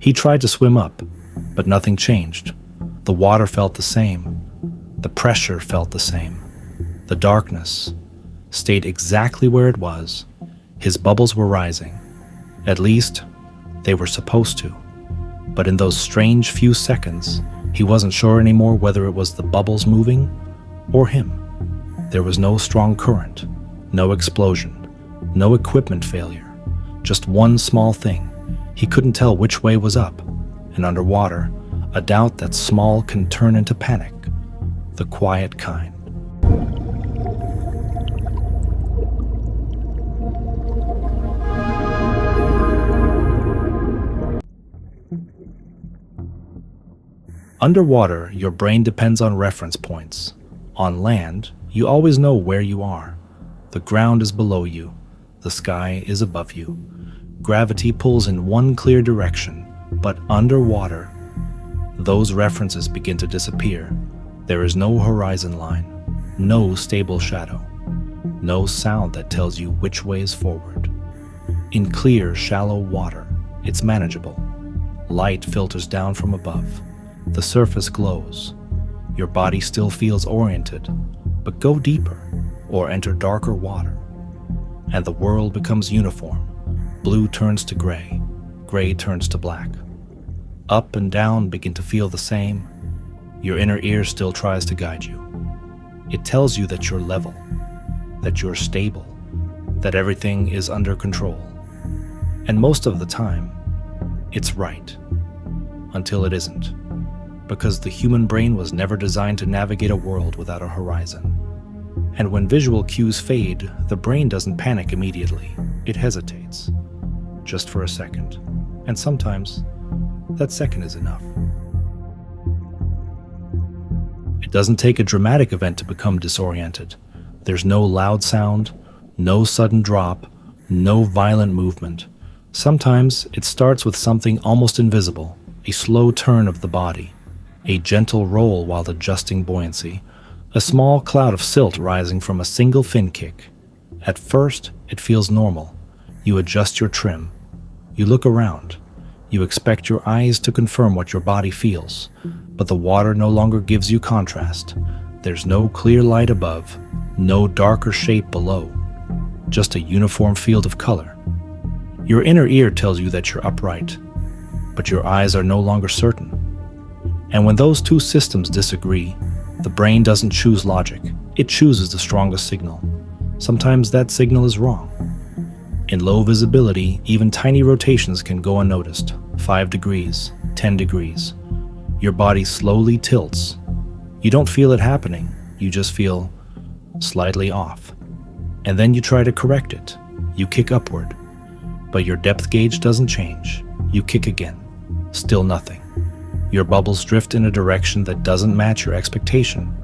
He tried to swim up, but nothing changed. The water felt the same. The pressure felt the same. The darkness stayed exactly where it was. His bubbles were rising. At least, they were supposed to. But in those strange few seconds, he wasn't sure anymore whether it was the bubbles moving or him. There was no strong current, no explosion, no equipment failure. Just one small thing. He couldn't tell which way was up. And underwater, a doubt that small can turn into panic. The quiet kind. Underwater, your brain depends on reference points. On land, you always know where you are. The ground is below you. The sky is above you. Gravity pulls in one clear direction, but underwater, those references begin to disappear. There is no horizon line, no stable shadow, no sound that tells you which way is forward. In clear, shallow water, it's manageable. Light filters down from above. The surface glows. Your body still feels oriented, but go deeper or enter darker water, and the world becomes uniform. Blue turns to gray, gray turns to black. Up and down begin to feel the same. Your inner ear still tries to guide you. It tells you that you're level, that you're stable, that everything is under control. And most of the time, it's right, until it isn't. Because the human brain was never designed to navigate a world without a horizon. And when visual cues fade, the brain doesn't panic immediately. It hesitates, just for a second. And sometimes, that second is enough. It doesn't take a dramatic event to become disoriented. There's no loud sound, no sudden drop, no violent movement. Sometimes it starts with something almost invisible, a slow turn of the body, a gentle roll while adjusting buoyancy, a small cloud of silt rising from a single fin kick. At first, it feels normal. You adjust your trim. You look around. You expect your eyes to confirm what your body feels, but the water no longer gives you contrast. There's no clear light above, no darker shape below, just a uniform field of color. Your inner ear tells you that you're upright, but your eyes are no longer certain. And when those two systems disagree, the brain doesn't choose logic, it chooses the strongest signal. Sometimes that signal is wrong. In low visibility, even tiny rotations can go unnoticed. 5 degrees, 10 degrees. Your body slowly tilts. You don't feel it happening, you just feel slightly off. And then you try to correct it. You kick upward. But your depth gauge doesn't change. You kick again. Still nothing. Your bubbles drift in a direction that doesn't match your expectation.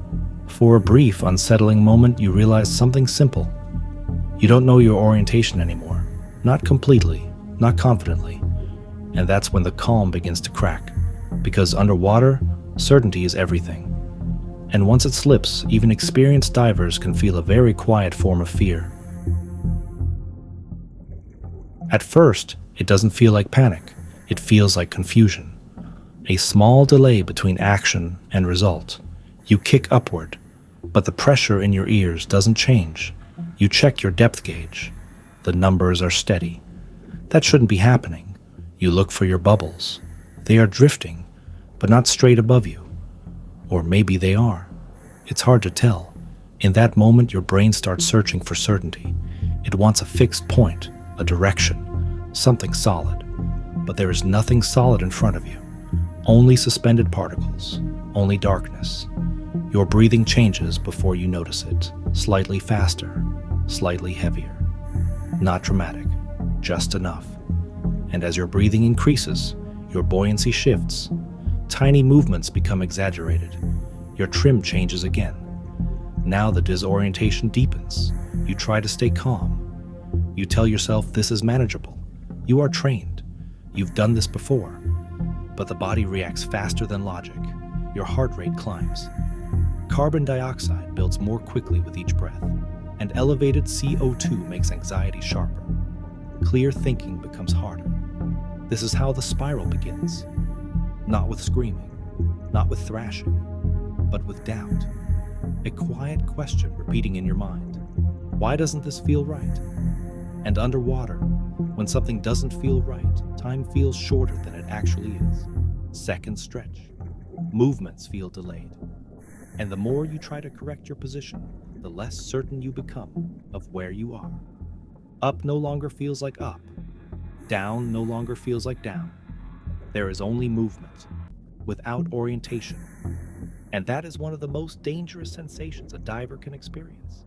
For a brief, unsettling moment, you realize something simple. You don't know your orientation anymore. Not completely, not confidently. And that's when the calm begins to crack. Because underwater, certainty is everything. And once it slips, even experienced divers can feel a very quiet form of fear. At first, it doesn't feel like panic. It feels like confusion. A small delay between action and result. You kick upward, but the pressure in your ears doesn't change. You check your depth gauge. The numbers are steady. That shouldn't be happening. You look for your bubbles. They are drifting, but not straight above you. Or maybe they are. It's hard to tell. In that moment, your brain starts searching for certainty. It wants a fixed point, a direction, something solid. But there is nothing solid in front of you. Only suspended particles, only darkness. Your breathing changes before you notice it, slightly faster, slightly heavier. Not dramatic, just enough. And as your breathing increases, your buoyancy shifts. Tiny movements become exaggerated. Your trim changes again. Now the disorientation deepens. You try to stay calm. You tell yourself this is manageable. You are trained. You've done this before. But the body reacts faster than logic. Your heart rate climbs. Carbon dioxide builds more quickly with each breath, and elevated CO2 makes anxiety sharper. Clear thinking becomes harder. This is how the spiral begins. Not with screaming, not with thrashing, but with doubt. A quiet question repeating in your mind. Why doesn't this feel right? And underwater, when something doesn't feel right, time feels shorter than it actually is. Seconds stretch. Movements feel delayed. And the more you try to correct your position, the less certain you become of where you are. Up no longer feels like up. Down no longer feels like down. There is only movement, without orientation. And that is one of the most dangerous sensations a diver can experience.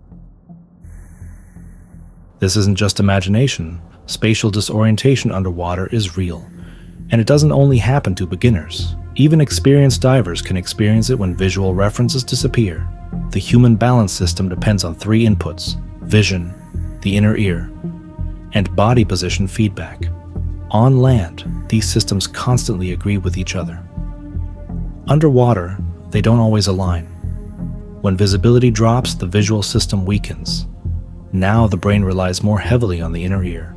This isn't just imagination. Spatial disorientation underwater is real. And it doesn't only happen to beginners. Even experienced divers can experience it when visual references disappear. The human balance system depends on three inputs: vision, the inner ear, and body position feedback. On land, these systems constantly agree with each other. Underwater, they don't always align. When visibility drops, the visual system weakens. Now the brain relies more heavily on the inner ear.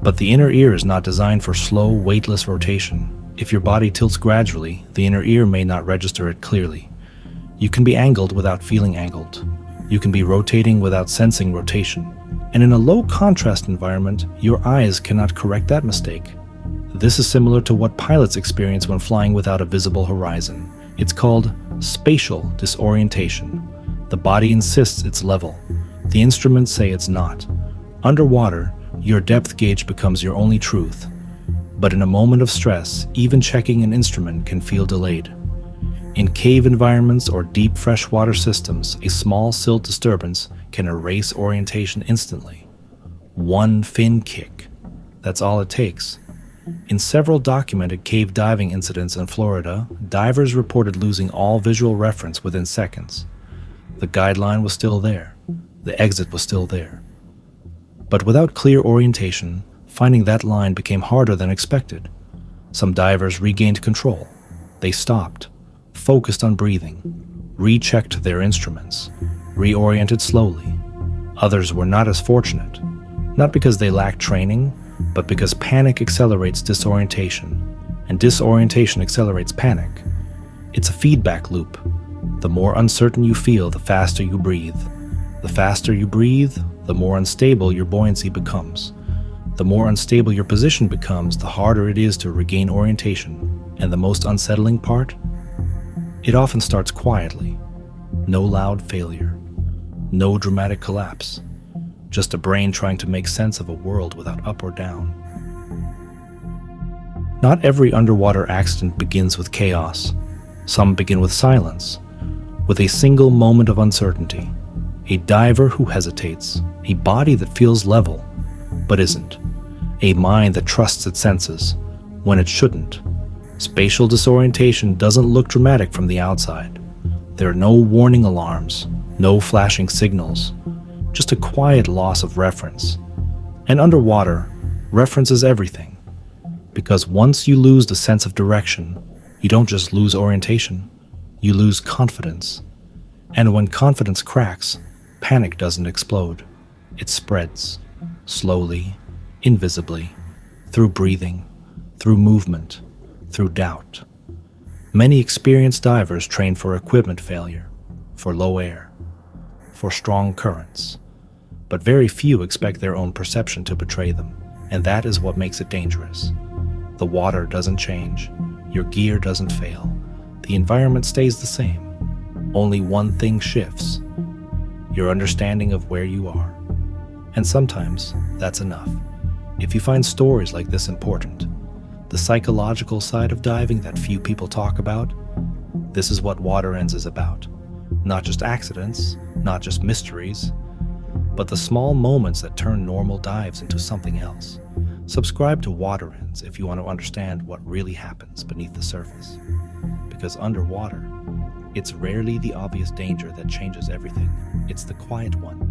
But the inner ear is not designed for slow, weightless rotation. If your body tilts gradually, the inner ear may not register it clearly. You can be angled without feeling angled. You can be rotating without sensing rotation. And in a low-contrast environment, your eyes cannot correct that mistake. This is similar to what pilots experience when flying without a visible horizon. It's called spatial disorientation. The body insists it's level. The instruments say it's not. Underwater, your depth gauge becomes your only truth. But in a moment of stress, even checking an instrument can feel delayed. In cave environments or deep freshwater systems, a small silt disturbance can erase orientation instantly. One fin kick. That's all it takes. In several documented cave diving incidents in Florida, divers reported losing all visual reference within seconds. The guideline was still there. The exit was still there. But without clear orientation, finding that line became harder than expected. Some divers regained control. They stopped, focused on breathing, rechecked their instruments, reoriented slowly. Others were not as fortunate, not because they lacked training, but because panic accelerates disorientation, and disorientation accelerates panic. It's a feedback loop. The more uncertain you feel, the faster you breathe. The faster you breathe, the more unstable your buoyancy becomes. The more unstable your position becomes, the harder it is to regain orientation. And the most unsettling part? It often starts quietly. No loud failure. No dramatic collapse. Just a brain trying to make sense of a world without up or down. Not every underwater accident begins with chaos. Some begin with silence, with a single moment of uncertainty. A diver who hesitates, a body that feels level, but isn't, a mind that trusts its senses, when it shouldn't. Spatial disorientation doesn't look dramatic from the outside. There are no warning alarms, no flashing signals, just a quiet loss of reference. And underwater, reference is everything. Because once you lose the sense of direction, you don't just lose orientation, you lose confidence. And when confidence cracks, panic doesn't explode. It spreads, slowly, invisibly, through breathing, through movement, through doubt. Many experienced divers train for equipment failure, for low air, for strong currents. But very few expect their own perception to betray them, and that is what makes it dangerous. The water doesn't change, your gear doesn't fail, the environment stays the same. Only one thing shifts: your understanding of where you are. And sometimes that's enough. If you find stories like this important, the psychological side of diving that few people talk about, this is what Waterends is about. Not just accidents, not just mysteries, but the small moments that turn normal dives into something else. Subscribe to Waterends if you want to understand what really happens beneath the surface. Because underwater, it's rarely the obvious danger that changes everything. It's the quiet one.